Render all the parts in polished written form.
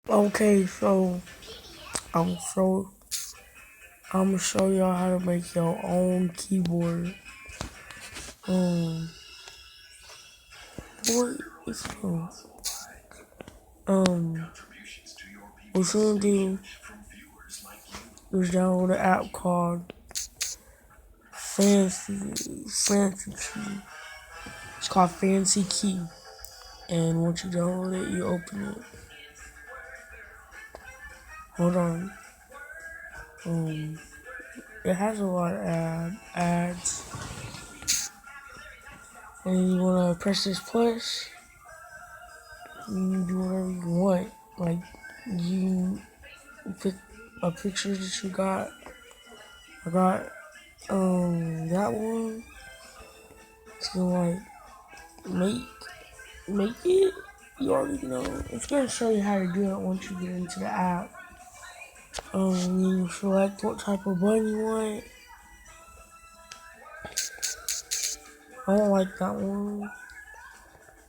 Okay, so I'm so I'm gonna show y'all how to make your own keyboard. Um, board is um, what you gonna do is download an app called Fancy Key. It's called Fancy Key, and once you download it, you open it. Hold on. Um, it has a lot of ads, and you wanna press this plus. You can do whatever you want. Like you pick a picture that you got. I got that one. It's gonna like make make it. You already know. It's gonna show you how to do it once you get into the app. You select what type of button you want. I don't like that one.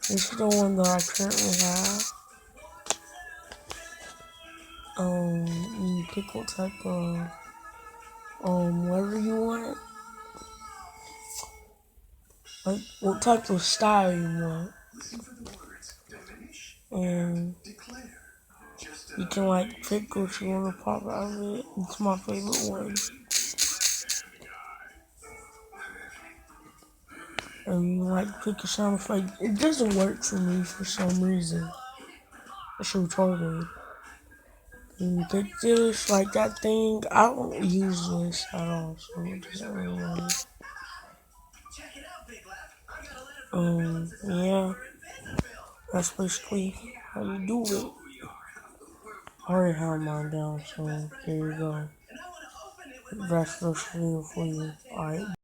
This is the one that I currently have. You pick what type of whatever you want. Like what type of style you want. And you can like pick what you want to pop out of it. It's my favorite one. And you like pick a sound effect. It doesn't work for me for some reason. It's retarded. And you pick this, like that thing. I don't use this at all, so it doesn't really matter. Yeah, that's basically how you do it. I already have mine down, so there you go. That's the video for you. Alright.